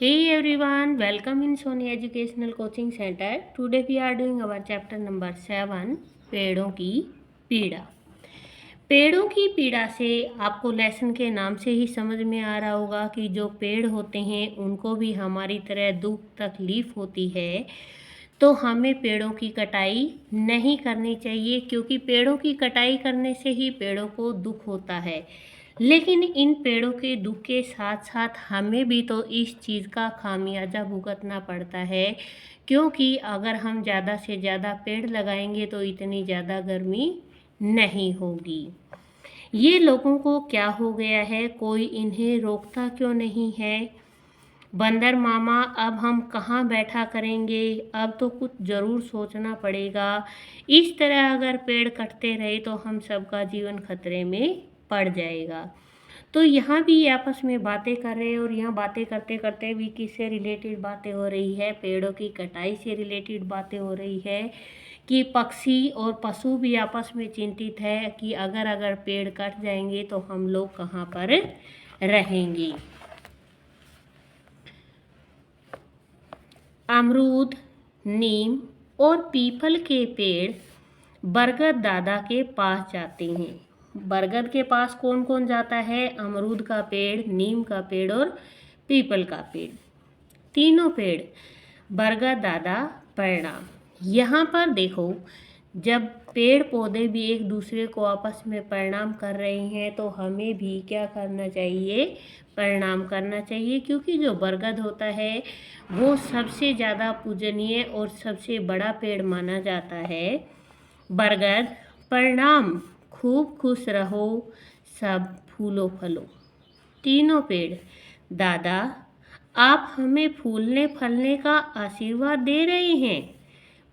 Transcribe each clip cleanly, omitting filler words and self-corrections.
Hey everyone, welcome in Sony Educational Coaching Center. Today we are doing our chapter number 7 पेड़ों की पीड़ा। पेड़ों की पीड़ा से आपको लेसन के नाम से ही समझ में आ रहा होगा कि जो पेड़ होते हैं उनको भी हमारी तरह दुख तकलीफ होती है। तो हमें पेड़ों की कटाई नहीं करनी चाहिए, क्योंकि पेड़ों की कटाई करने से ही पेड़ों को दुख होता है। लेकिन इन पेड़ों के दुख के साथ साथ हमें भी तो इस चीज़ का खामियाजा भुगतना पड़ता है, क्योंकि अगर हम ज़्यादा से ज़्यादा पेड़ लगाएंगे तो इतनी ज़्यादा गर्मी नहीं होगी। ये लोगों को क्या हो गया है, कोई इन्हें रोकता क्यों नहीं है। बंदर मामा, अब हम कहाँ बैठा करेंगे, अब तो कुछ ज़रूर सोचना पड़ेगा। इस तरह अगर पेड़ कटते रहे तो हम सबका जीवन खतरे में पड़ जाएगा। तो यहाँ भी आपस में बातें कर रहे हैं, और यहाँ बातें करते करते भी किससे रिलेटेड बातें हो रही है, पेड़ों की कटाई से रिलेटेड बातें हो रही है कि पक्षी और पशु भी आपस में चिंतित है कि अगर अगर पेड़ कट जाएंगे तो हम लोग कहाँ पर रहेंगे। अमरूद, नीम और पीपल के पेड़ बरगद दादा के पास जाते हैं। बरगद के पास कौन कौन जाता है? अमरूद का पेड़, नीम का पेड़ और पीपल का पेड़। तीनों पेड़ बरगद दादा प्रणाम। यहाँ पर देखो, जब पेड़ पौधे भी एक दूसरे को आपस में प्रणाम कर रहे हैं तो हमें भी क्या करना चाहिए? प्रणाम करना चाहिए, क्योंकि जो बरगद होता है वो सबसे ज़्यादा पूजनीय और सबसे बड़ा पेड़ माना जाता है। बरगद प्रणाम, खूब खुश रहो, सब फूलो फलो। तीनों पेड़ दादा, आप हमें फूलने फलने का आशीर्वाद दे रहे हैं।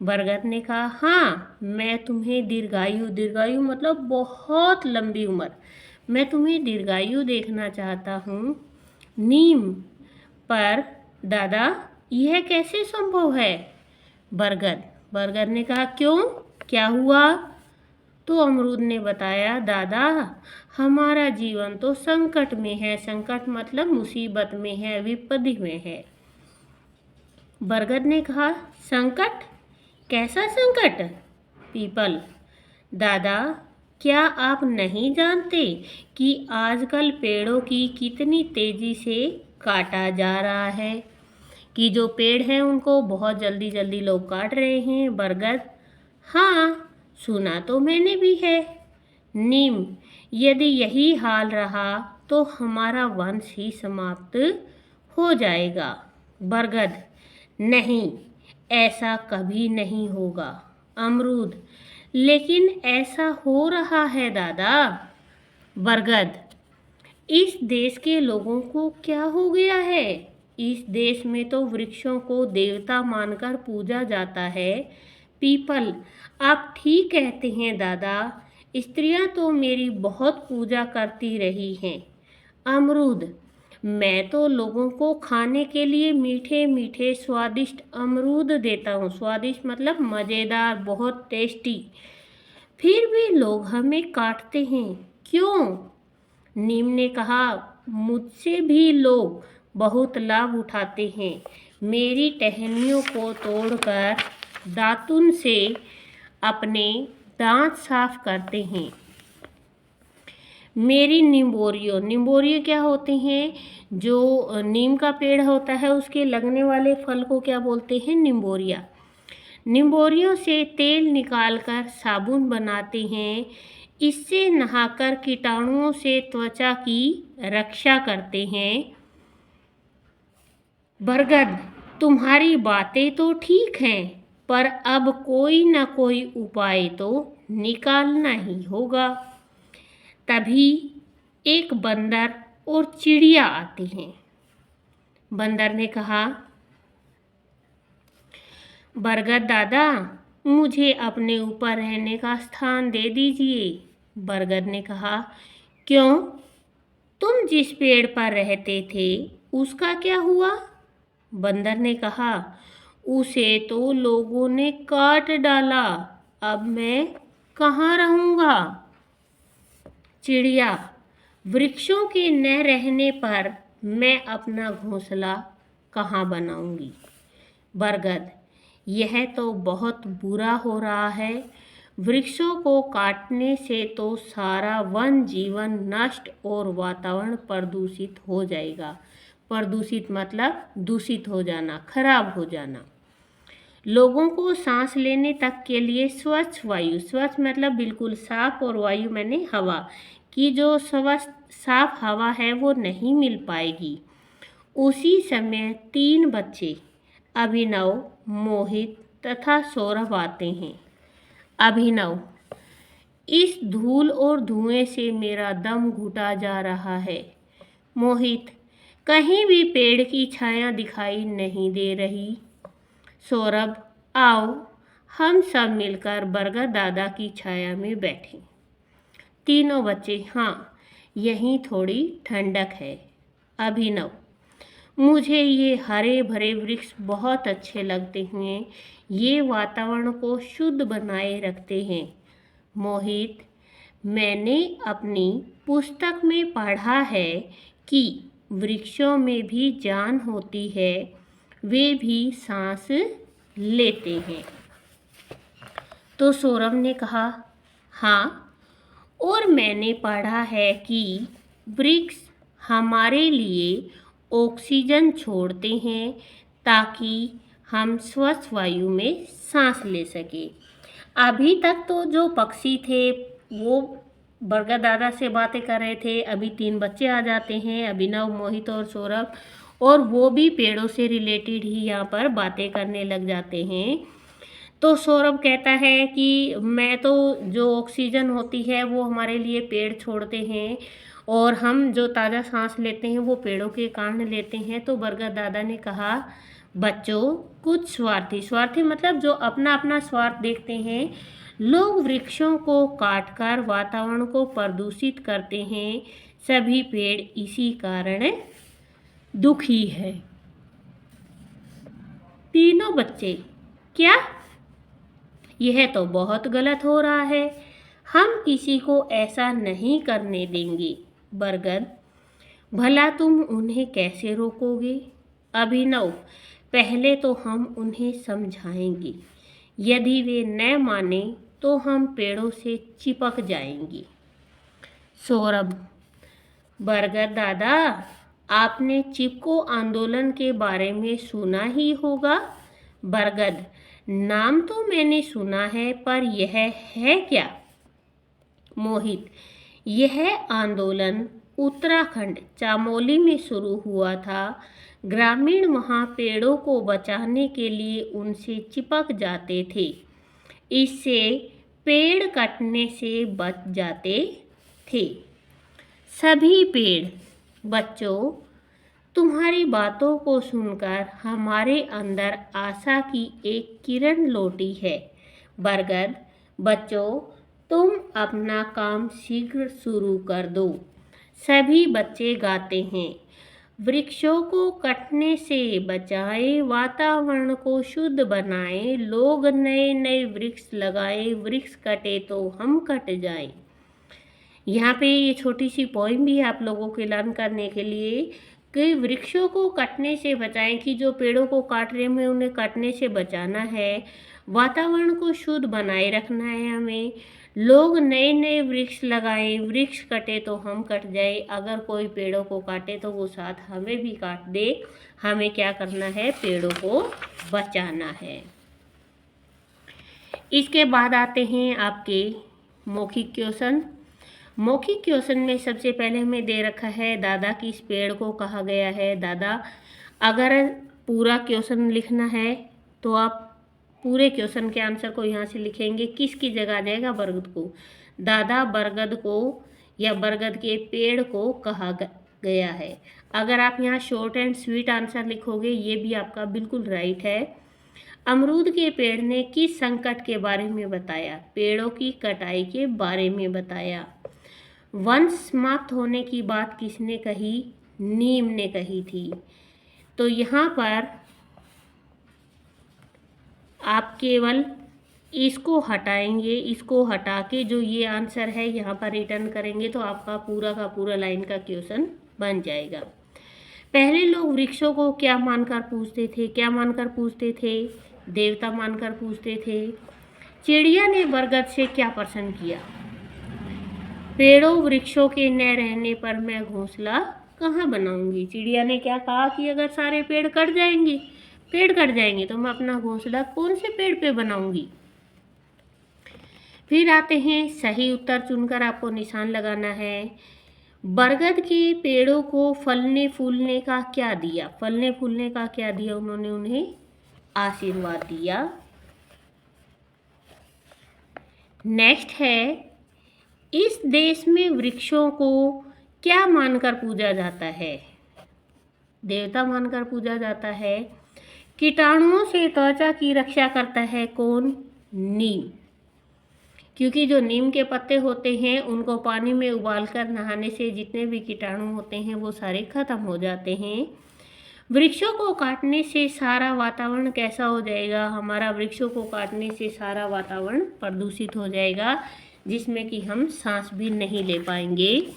बरगद ने कहा, हाँ, मैं तुम्हें दीर्घायु, दीर्घायु मतलब बहुत लंबी उम्र, मैं तुम्हें दीर्घायु देखना चाहता हूँ। नीम, पर दादा यह कैसे संभव है? बरगद ने कहा, क्यों, क्या हुआ? तो अमरूद ने बताया, दादा हमारा जीवन तो संकट में है। संकट मतलब मुसीबत में है, विपत्ति में है। बरगद ने कहा, संकट, कैसा संकट? पीपल, दादा क्या आप नहीं जानते कि आजकल पेड़ों की कितनी तेजी से काटा जा रहा है, कि जो पेड़ हैं उनको बहुत जल्दी जल्दी लोग काट रहे हैं। बरगद, हाँ, सुना तो मैंने भी है। नीम, यदि यही हाल रहा तो हमारा वंश ही समाप्त हो जाएगा। बरगद, नहीं, ऐसा कभी नहीं होगा। अमरूद, लेकिन ऐसा हो रहा है दादा। बरगद, इस देश के लोगों को क्या हो गया है? इस देश में तो वृक्षों को देवता मानकर पूजा जाता है। पीपल, आप ठीक कहते हैं दादा, स्त्रियां तो मेरी बहुत पूजा करती रही हैं। अमरूद, मैं तो लोगों को खाने के लिए मीठे मीठे स्वादिष्ट अमरूद देता हूँ। स्वादिष्ट मतलब मज़ेदार, बहुत टेस्टी, फिर भी लोग हमें काटते हैं, क्यों? नीम ने कहा, मुझसे भी लोग बहुत लाभ उठाते हैं। मेरी टहनियों को तोड़कर दातुन से अपने दांत साफ करते हैं। मेरी निम्बोरियो, निम्बोरियो क्या होते हैं? जो नीम का पेड़ होता है उसके लगने वाले फल को क्या बोलते हैं? निम्बोरिया। निम्बोरियों से तेल निकालकर साबुन बनाते हैं। इससे नहाकर कीटाणुओं से त्वचा की रक्षा करते हैं। बरगद, तुम्हारी बातें तो ठीक हैं, पर अब कोई ना कोई उपाय तो निकालना ही होगा। तभी एक बंदर और चिड़िया आते हैं। बंदर ने कहा, बरगद दादा, मुझे अपने ऊपर रहने का स्थान दे दीजिए। बरगद ने कहा, क्यों, तुम जिस पेड़ पर रहते थे उसका क्या हुआ? बंदर ने कहा, उसे तो लोगों ने काट डाला, अब मैं कहाँ रहूँगा? चिड़िया, वृक्षों के न रहने पर मैं अपना घोंसला कहाँ बनाऊंगी? बरगद, यह तो बहुत बुरा हो रहा है। वृक्षों को काटने से तो सारा वन जीवन नष्ट और वातावरण प्रदूषित हो जाएगा। प्रदूषित मतलब दूषित हो जाना, खराब हो जाना। लोगों को सांस लेने तक के लिए स्वच्छ वायु, स्वच्छ मतलब बिल्कुल साफ, और वायु मैंने हवा की जो स्वच्छ साफ हवा है वो नहीं मिल पाएगी। उसी समय 3 बच्चे अभिनव, मोहित तथा सौरभ आते हैं। अभिनव, इस धूल और धुएं से मेरा दम घुटा जा रहा है। मोहित, कहीं भी पेड़ की छाया दिखाई नहीं दे रही। सौरभ, आओ हम सब मिलकर बरगद दादा की छाया में बैठें। तीनों बच्चे, हाँ यहीं थोड़ी ठंडक है। अभिनव, मुझे ये हरे भरे वृक्ष बहुत अच्छे लगते हैं, ये वातावरण को शुद्ध बनाए रखते हैं। मोहित, मैंने अपनी पुस्तक में पढ़ा है कि वृक्षों में भी जान होती है, वे भी सांस लेते हैं। तो सौरभ ने कहा, हाँ, और मैंने पढ़ा है कि वृक्ष हमारे लिए ऑक्सीजन छोड़ते हैं ताकि हम स्वच्छ वायु में सांस ले सकें। अभी तक तो जो पक्षी थे वो बरगद दादा से बातें कर रहे थे, अभी 3 बच्चे आ जाते हैं, अभिनव, मोहित और सौरभ, और वो भी पेड़ों से रिलेटेड ही यहाँ पर बातें करने लग जाते हैं। तो सौरभ कहता है कि मैं तो जो ऑक्सीजन होती है वो हमारे लिए पेड़ छोड़ते हैं, और हम जो ताज़ा सांस लेते हैं वो पेड़ों के कारण लेते हैं। तो बरगद दादा ने कहा, बच्चों, कुछ स्वार्थी, स्वार्थी मतलब जो अपना अपना स्वार्थ देखते हैं, लोग वृक्षों को काटकर वातावरण को प्रदूषित करते हैं। सभी पेड़ इसी कारण दुखी है। तीनों बच्चे, क्या? यह तो बहुत गलत हो रहा है, हम किसी को ऐसा नहीं करने देंगे। बरगद, भला तुम उन्हें कैसे रोकोगे? अभिनव, पहले तो हम उन्हें समझाएंगे, यदि वे न माने तो हम पेड़ों से चिपक जाएंगे। सौरभ, बरगद दादा, आपने चिपको आंदोलन के बारे में सुना ही होगा। बरगद, नाम तो मैंने सुना है, पर यह है क्या? मोहित, यह आंदोलन उत्तराखंड चामोली में शुरू हुआ था। ग्रामीण वहाँ पेड़ों को बचाने के लिए उनसे चिपक जाते थे, इससे पेड़ कटने से बच जाते थे। सभी पेड़, बच्चों, तुम्हारी बातों को सुनकर हमारे अंदर आशा की एक किरण लौटी है। बरगद, बच्चों, तुम अपना काम शीघ्र शुरू कर दो। सभी बच्चे गाते हैं, वृक्षों को कटने से बचाएं, वातावरण को शुद्ध बनाएं, लोग नए नए वृक्ष लगाएं, वृक्ष कटे तो हम कट जाएं। यहाँ पे ये छोटी सी पोइम भी है आप लोगों के लर्न करने के लिए कि वृक्षों को कटने से बचाएं, कि जो पेड़ों को काट रहे हैं उन्हें कटने से बचाना है, वातावरण को शुद्ध बनाए रखना है हमें, लोग नए नए वृक्ष लगाएं, वृक्ष कटे तो हम कट जाए, अगर कोई पेड़ों को काटे तो वो साथ हमें भी काट दे। हमें क्या करना है? पेड़ों को बचाना है। इसके बाद आते हैं आपके मौखिक क्वेश्चन। मौखिक क्वेश्चन में सबसे पहले हमें दे रखा है, दादा किस पेड़ को कहा गया है? दादा, अगर पूरा क्वेश्चन लिखना है तो आप पूरे क्वेश्चन के आंसर को यहाँ से लिखेंगे, किसकी जगह आ जाएगा? बरगद को। दादा बरगद को या बरगद के पेड़ को कहा गया है। अगर आप यहाँ शॉर्ट एंड स्वीट आंसर लिखोगे ये भी आपका बिल्कुल राइट है। अमरूद के पेड़ ने किस संकट के बारे में बताया? पेड़ों की कटाई के बारे में बताया। वंश समाप्त होने की बात किसने कही? नीम ने कही थी। तो यहाँ पर आप केवल इसको हटाएंगे, इसको हटा के जो ये आंसर है यहाँ पर रिटर्न करेंगे तो आपका पूरा का पूरा लाइन का क्वेश्चन बन जाएगा। पहले लोग वृक्षों को क्या मानकर पूजते थे? क्या मानकर पूजते थे? देवता मानकर पूजते थे। चिड़िया ने बरगद से क्या प्रश्न किया? पेड़ों वृक्षों के न रहने पर मैं घोंसला कहाँ बनाऊंगी? चिड़िया ने क्या कहा कि अगर सारे पेड़ कट जाएंगे तो मैं अपना घोंसला कौन से पेड़ पे बनाऊंगी? फिर आते हैं, सही उत्तर चुनकर आपको निशान लगाना है। बरगद के पेड़ों को फलने फूलने का क्या दिया? फलने फूलने का क्या दिया? उन्होंने उन्हें आशीर्वाद दिया। नेक्स्ट है, इस देश में वृक्षों को क्या मानकर पूजा जाता है? देवता मानकर पूजा जाता है। कीटाणुओं से त्वचा की रक्षा करता है कौन? नीम। क्योंकि जो नीम के पत्ते होते हैं उनको पानी में उबालकर नहाने से जितने भी कीटाणु होते हैं वो सारे खत्म हो जाते हैं। वृक्षों को काटने से सारा वातावरण कैसा हो जाएगा? हमारा वृक्षों को काटने से सारा वातावरण प्रदूषित हो जाएगा, जिसमें कि हम सांस भी नहीं ले पाएंगे।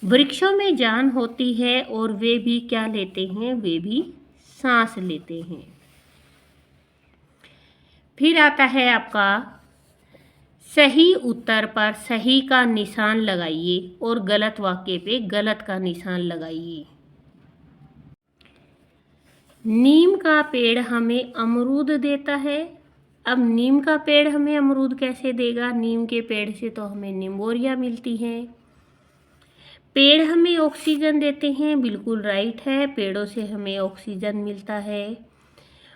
वृक्षों में जान होती है और वे भी क्या लेते हैं? वे भी सांस लेते हैं। फिर आता है आपका, सही उत्तर पर सही का निशान लगाइए और गलत वाक्य पे गलत का निशान लगाइए। नीम का पेड़ हमें अमरूद देता है। अब नीम का पेड़ हमें अमरूद कैसे देगा? नीम के पेड़ से तो हमें निम्बोरिया मिलती है। पेड़ हमें ऑक्सीजन देते हैं, बिल्कुल राइट है, पेड़ों से हमें ऑक्सीजन मिलता है।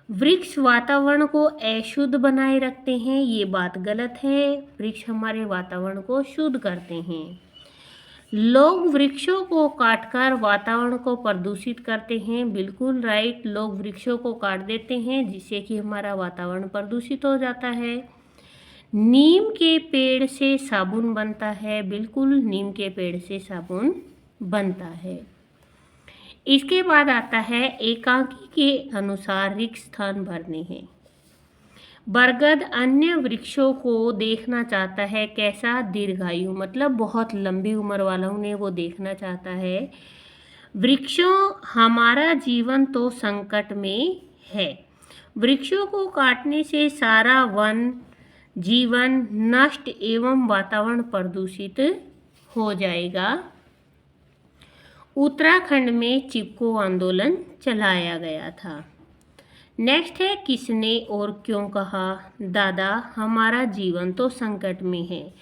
वृक्ष वातावरण को अशुद्ध बनाए रखते हैं, ये बात गलत है। वृक्ष हमारे वातावरण को शुद्ध करते हैं। लोग वृक्षों को काटकर वातावरण को प्रदूषित करते हैं, बिल्कुल राइट, लोग वृक्षों को काट देते हैं जिससे कि हमारा वातावरण प्रदूषित हो जाता है। नीम के पेड़ से साबुन बनता है, बिल्कुल, नीम के पेड़ से साबुन बनता है। इसके बाद आता है, एकांकी के अनुसार रिक्त स्थान भरने हैं। बरगद अन्य वृक्षों को देखना चाहता है कैसा? दीर्घायु, मतलब बहुत लंबी उम्र वाला उन्हें वो देखना चाहता है। वृक्षों, हमारा जीवन तो संकट में है। वृक्षों को काटने से सारा वन जीवन नष्ट एवं वातावरण प्रदूषित हो जाएगा। उत्तराखंड में चिपको आंदोलन चलाया गया था। नेक्स्ट है, किसने और क्यों कहा? दादा, हमारा जीवन तो संकट में है।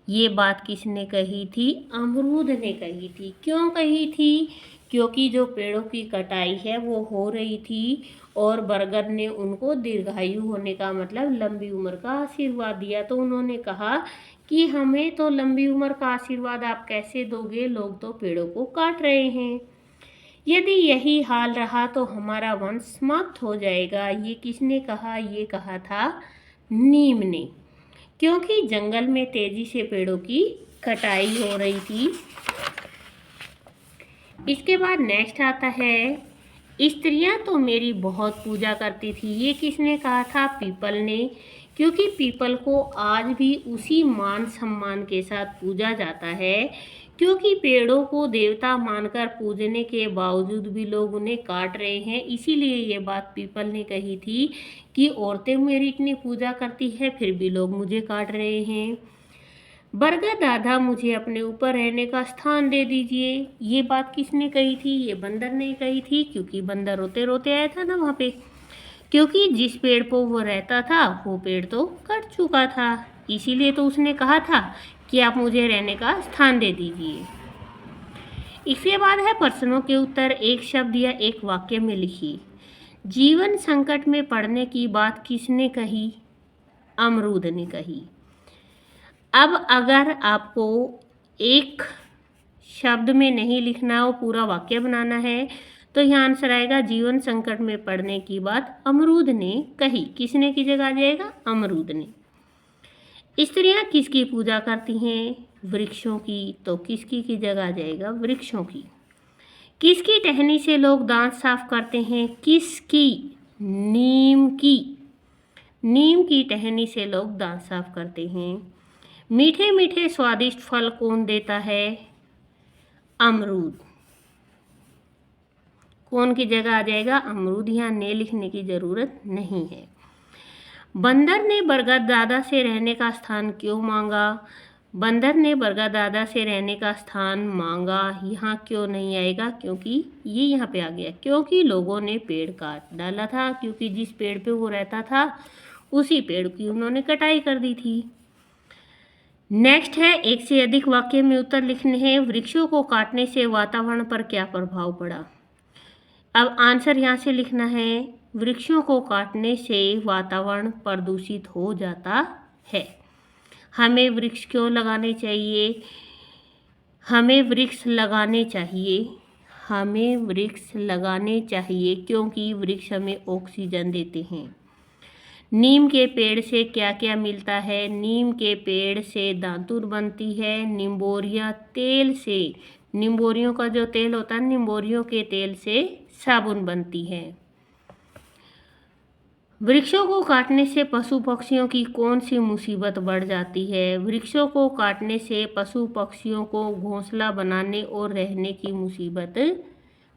ये बात किसने कही थी? अमरूद ने कही थी। क्यों कही थी? क्योंकि जो पेड़ों की कटाई है वो हो रही थी और बरगद ने उनको दीर्घायु होने का मतलब लंबी उम्र का आशीर्वाद दिया। तो उन्होंने कहा कि हमें तो लंबी उम्र का आशीर्वाद आप कैसे दोगे, लोग तो पेड़ों को काट रहे हैं। यदि यही हाल रहा तो हमारा वंश समाप्त हो जाएगा। ये किसने कहा? ये कहा था नीम ने, क्योंकि जंगल में तेजी से पेड़ों की कटाई हो रही थी। इसके बाद नेक्स्ट आता है, स्त्रियां तो मेरी बहुत पूजा करती थी। ये किसने कहा था? पीपल ने, क्योंकि पीपल को आज भी उसी मान सम्मान के साथ पूजा जाता है। क्योंकि पेड़ों को देवता मानकर पूजने के बावजूद भी लोग उन्हें काट रहे हैं, इसीलिए ये बात पीपल ने कही थी कि औरतें मेरी इतनी पूजा करती है फिर भी लोग मुझे काट रहे हैं। बरगद दादा, मुझे अपने ऊपर रहने का स्थान दे दीजिए। ये बात किसने कही थी? ये बंदर ने कही थी, क्योंकि बंदर रोते रोते आया था ना वहाँ पे। क्योंकि जिस पेड़ पर वो रहता था वो पेड़ तो कट चुका था, इसीलिए तो उसने कहा था कि आप मुझे रहने का स्थान दे दीजिए। इसके बाद है प्रश्नों के उत्तर, एक शब्द या एक वाक्य में लिखिए। जीवन संकट में पड़ने की बात किसने कही? अमरूद ने कही। अब अगर आपको एक शब्द में नहीं लिखना हो, पूरा वाक्य बनाना है, तो यहाँ आंसर आएगा जीवन संकट में पड़ने की बात अमरूद ने कही। किसने की जगह आ जाएगा? अमरूद ने। स्त्रियां किसकी पूजा करती हैं? वृक्षों की, तो किसकी की जगह आ जाएगा? वृक्षों की। किसकी टहनी से लोग दांत साफ करते हैं? किसकी? नीम की। नीम की टहनी से लोग दांत साफ करते हैं। मीठे मीठे स्वादिष्ट फल कौन देता है? अमरूद। कौन की जगह आ जाएगा? अमरूद। यहाँ ने लिखने की ज़रूरत नहीं है। बंदर ने बरगद दादा से रहने का स्थान क्यों मांगा? बंदर ने बरगद दादा से रहने का स्थान मांगा। यहाँ क्यों नहीं आएगा? क्योंकि ये यहाँ पे आ गया, क्योंकि लोगों ने पेड़ काट डाला था। क्योंकि जिस पेड़ पे वो रहता था उसी पेड़ की उन्होंने कटाई कर दी थी। नेक्स्ट है, एक से अधिक वाक्य में उत्तर लिखने हैं। वृक्षों को काटने से वातावरण पर क्या प्रभाव पड़ा? अब आंसर यहाँ से लिखना है। वृक्षों को काटने से वातावरण प्रदूषित हो जाता है। हमें वृक्ष क्यों लगाने चाहिए? हमें वृक्ष लगाने चाहिए, हमें वृक्ष लगाने चाहिए क्योंकि वृक्ष हमें ऑक्सीजन देते हैं। नीम के पेड़ से क्या क्या मिलता है? नीम के पेड़ से दातुन बनती है। निम्बोरिया तेल से, निम्बोरियों का जो तेल होता है, निम्बोरियों के तेल से साबुन बनती है। वृक्षों को काटने से पशु पक्षियों की कौन सी मुसीबत बढ़ जाती है? वृक्षों को काटने से पशु पक्षियों को घोंसला बनाने और रहने की मुसीबत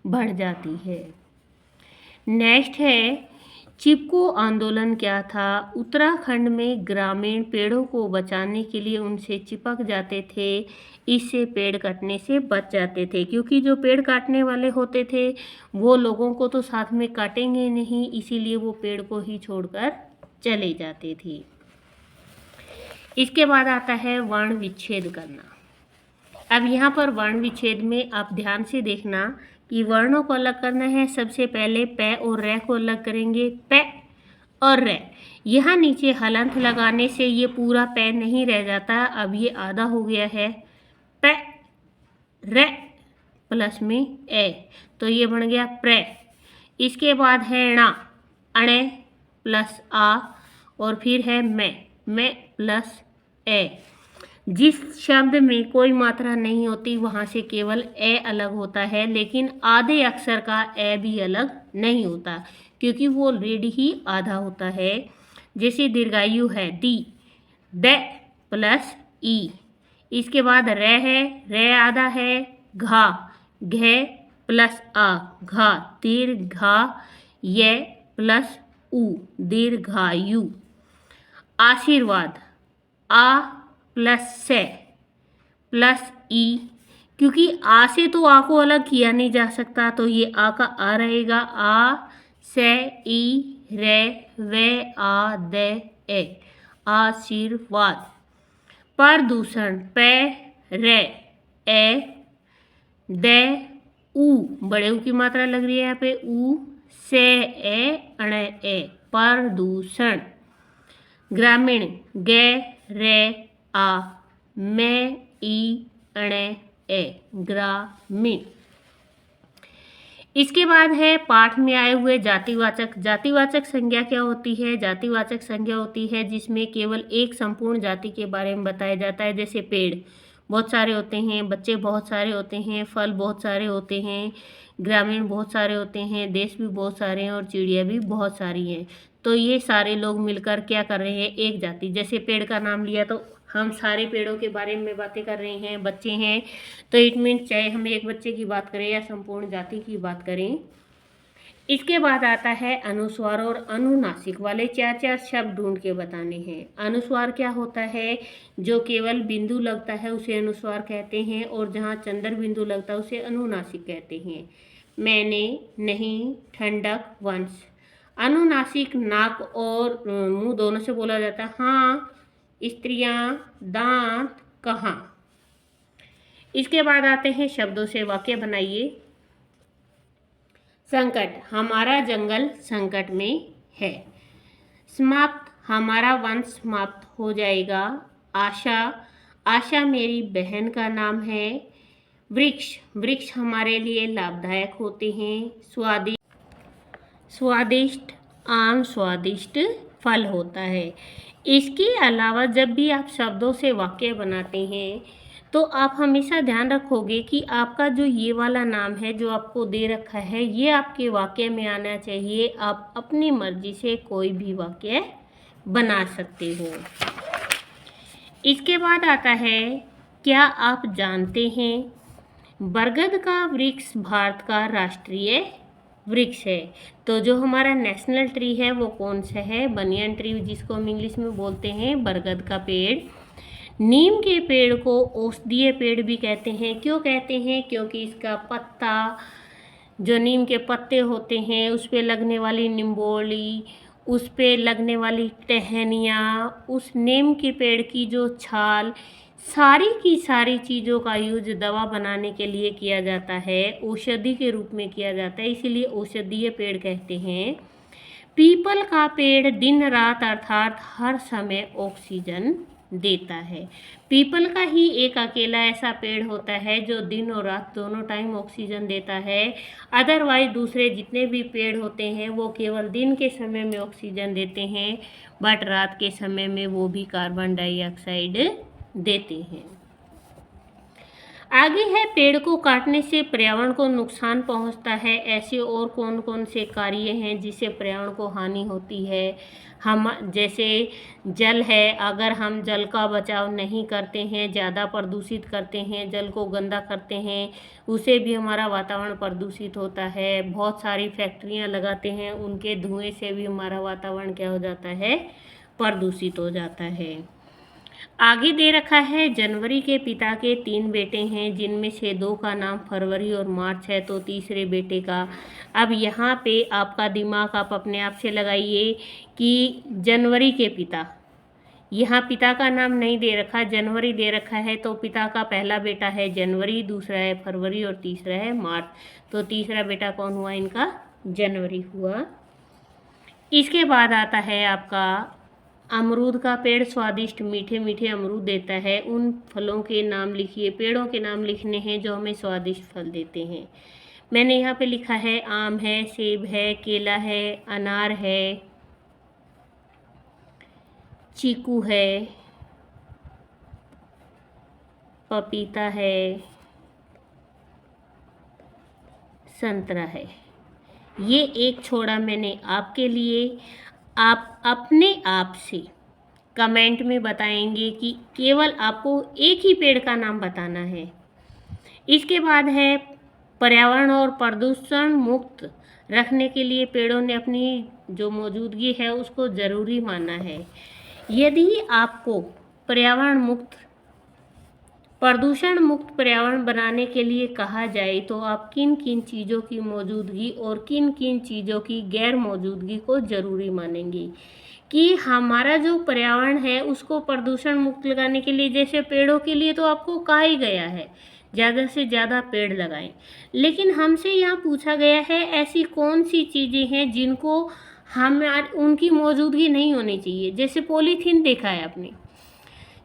बढ़ जाती है। नेक्स्ट है, चिपको आंदोलन क्या था? उत्तराखंड में ग्रामीण पेड़ों को बचाने के लिए उनसे चिपक जाते थे। इससे पेड़ कटने से बच जाते थे, क्योंकि जो पेड़ काटने वाले होते थे वो लोगों को तो साथ में काटेंगे नहीं, इसीलिए वो पेड़ को ही छोड़कर चले जाते थे। इसके बाद आता है वर्ण विच्छेद करना। अब यहाँ पर वर्ण विच्छेद में आप ध्यान से देखना कि वर्णों को अलग करना है। सबसे पहले प और रै को अलग करेंगे। प और रै, यहाँ नीचे हलंत लगाने से ये पूरा प नहीं रह जाता, अब ये आधा हो गया है। प रै प्लस में ए, तो ये बन गया प्र। इसके बाद है णा, अणे प्लस आ, और फिर है मैं प्लस ए। जिस शब्द में कोई मात्रा नहीं होती वहाँ से केवल ए अलग होता है, लेकिन आधे अक्षर का ए भी अलग नहीं होता, क्योंकि वो ऑलरेडी ही आधा होता है। जैसे दीर्घायु है दी, द प्लस ई। इसके बाद रे है, रे आधा है। घा, घे प्लस आ, घा। दीर्घा ये प्लस उ, दीर्घायु। आशीर्वाद, आ प्लस से प्लस ई, क्योंकि आ से तो आ को अलग किया नहीं जा सकता, तो ये आ का आ रहेगा। आ से ई रे वे आ दे ए, आशीर्वाद। प्रदूषण, पे रे ए दे उ, बड़े ऊ की मात्रा लग रही है यहाँ पे, उ से ए अणे ए, प्रदूषण। ग्रामीण, गे रे आ, मैं ई अणे ए, ग्रामीण। इसके बाद है पाठ में आए हुए जातिवाचक। जातिवाचक संज्ञा क्या होती है? जातिवाचक संज्ञा होती है जिसमें केवल एक संपूर्ण जाति के बारे में बताया जाता है। जैसे पेड़ बहुत सारे होते हैं, बच्चे बहुत सारे होते हैं, फल बहुत सारे होते हैं, ग्रामीण बहुत सारे होते हैं, देश भी बहुत सारे हैं, और चिड़िया भी बहुत सारी हैं। तो ये सारे लोग मिलकर क्या कर रहे हैं? एक जाति। जैसे पेड़ का नाम लिया तो हम सारे पेड़ों के बारे में बातें कर रहे हैं, बच्चे हैं, तो इट मीन चाहे हम एक बच्चे की बात करें या संपूर्ण जाति की बात करें। इसके बाद आता है अनुस्वार और अनुनासिक वाले 4-4 शब्द ढूंढ के बताने हैं। अनुस्वार क्या होता है? जो केवल बिंदु लगता है उसे अनुस्वार कहते हैं, और जहाँ चंद्र बिंदु लगता है उसे अनुनासिक कहते हैं। मैंने, नहीं, ठंडक, वंश। अनुनासिक नाक और मुंह दोनों से बोला जाता है। हाँ, स्त्रियां, दांत, कहाँ। इसके बाद आते हैं शब्दों से वाक्य बनाइए। संकट, हमारा जंगल संकट में है। समाप्त, हमारा वंश समाप्त हो जाएगा। आशा, आशा मेरी बहन का नाम है। वृक्ष, वृक्ष हमारे लिए लाभदायक होते हैं। स्वादिष्ट, स्वादिष्ट आम स्वादिष्ट फल होता है। इसके अलावा जब भी आप शब्दों से वाक्य बनाते हैं तो आप हमेशा ध्यान रखोगे कि आपका जो ये वाला नाम है जो आपको दे रखा है ये आपके वाक्य में आना चाहिए। आप अपनी मर्जी से कोई भी वाक्य बना सकते हो। इसके बाद आता है, क्या आप जानते हैं बरगद का वृक्ष भारत का राष्ट्रीय वृक्ष है। तो जो हमारा नेशनल ट्री है वो कौन सा है? बनियन ट्री, जिसको हम इंग्लिश में बोलते हैं बरगद का पेड़। नीम के पेड़ को औषधीय पेड़ भी कहते हैं। क्यों कहते हैं? क्योंकि इसका पत्ता, जो नीम के पत्ते होते हैं, उस पे लगने वाली निम्बोली, उस पे लगने वाली टहनियाँ, उस नीम के पेड़ की जो छाल, सारी की सारी चीज़ों का यूज दवा बनाने के लिए किया जाता है, औषधि के रूप में किया जाता है, इसीलिए औषधीय पेड़ कहते हैं। पीपल का पेड़ दिन रात अर्थात हर समय ऑक्सीजन देता है। पीपल का ही एक अकेला ऐसा पेड़ होता है जो दिन और रात दोनों टाइम ऑक्सीजन देता है। अदरवाइज दूसरे जितने भी पेड़ होते हैं वो केवल दिन के समय में ऑक्सीजन देते हैं, बट रात के समय में वो भी कार्बन डाइऑक्साइड देते हैं। आगे है, पेड़ को काटने से पर्यावरण को नुकसान पहुंचता है। ऐसे और कौन कौन से कार्य हैं जिससे पर्यावरण को हानि होती है? हम जैसे जल है, अगर हम जल का बचाव नहीं करते हैं, ज़्यादा प्रदूषित करते हैं, जल को गंदा करते हैं, उससे भी हमारा वातावरण प्रदूषित होता है। बहुत सारी फैक्ट्रियां लगाते हैं, उनके धुएं से भी हमारा वातावरण क्या हो जाता है? प्रदूषित हो जाता है। आगे दे रखा है, जनवरी के पिता के 3 बेटे हैं, जिनमें से 2 का नाम फरवरी और मार्च है, तो तीसरे बेटे का। अब यहाँ पे आपका दिमाग आप अपने आप से लगाइए कि जनवरी के पिता, यहाँ पिता का नाम नहीं दे रखा, जनवरी दे रखा है, तो पिता का पहला बेटा है जनवरी, दूसरा है फरवरी और तीसरा है मार्च। तो तीसरा बेटा कौन हुआ इनका? जनवरी हुआ। इसके बाद आता है आपका अमरूद का पेड़ स्वादिष्ट मीठे मीठे अमरूद देता है। उन फलों के नाम लिखिए। पेड़ों के नाम लिखने हैं जो हमें स्वादिष्ट फल देते हैं। मैंने यहाँ पे लिखा है, आम है, सेब है, केला है, अनार है, चीकू है, पपीता है, संतरा है। ये एक छोड़ा मैंने आपके लिए। आप अपने आप से कमेंट में बताएंगे कि केवल आपको एक ही पेड़ का नाम बताना है। इसके बाद है, पर्यावरण और प्रदूषण मुक्त रखने के लिए पेड़ों ने अपनी जो मौजूदगी है उसको ज़रूरी माना है। यदि आपको पर्यावरण मुक्त, प्रदूषण मुक्त पर्यावरण बनाने के लिए कहा जाए तो आप किन किन चीज़ों की मौजूदगी और किन किन चीज़ों की गैर मौजूदगी को ज़रूरी मानेंगे? कि हमारा जो पर्यावरण है उसको प्रदूषण मुक्त लगाने के लिए, जैसे पेड़ों के लिए तो आपको कहा ही गया है ज़्यादा से ज़्यादा पेड़ लगाएं, लेकिन हमसे यहाँ पूछा गया है ऐसी कौन सी चीज़ें हैं जिनको हम उनकी मौजूदगी नहीं होनी चाहिए। जैसे पॉलीथीन देखा है आपने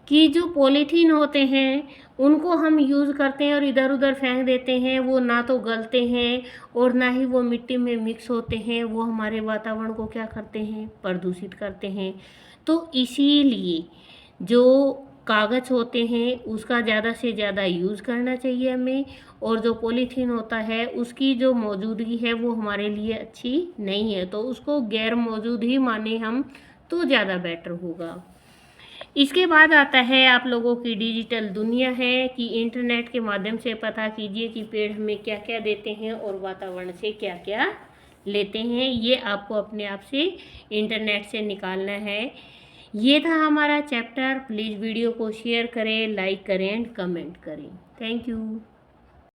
कि जो पॉलीथीन होते हैं उनको हम यूज़ करते हैं और इधर उधर फेंक देते हैं, वो ना तो गलते हैं और ना ही वो मिट्टी में मिक्स होते हैं, वो हमारे वातावरण को क्या करते हैं? प्रदूषित करते हैं। तो इसीलिए जो कागज़ होते हैं उसका ज़्यादा से ज़्यादा यूज़ करना चाहिए हमें, और जो पॉलीथीन होता है उसकी जो मौजूदगी है वो हमारे लिए अच्छी नहीं है, तो उसको गैर मौजूद ही माने हम तो ज़्यादा बेटर होगा। इसके बाद आता है आप लोगों की डिजिटल दुनिया है कि इंटरनेट के माध्यम से पता कीजिए कि पेड़ हमें क्या क्या देते हैं और वातावरण से क्या क्या लेते हैं। ये आपको अपने आप से इंटरनेट से निकालना है। ये था हमारा चैप्टर। प्लीज़ वीडियो को शेयर करें, लाइक करें एंड कमेंट करें। Thank you.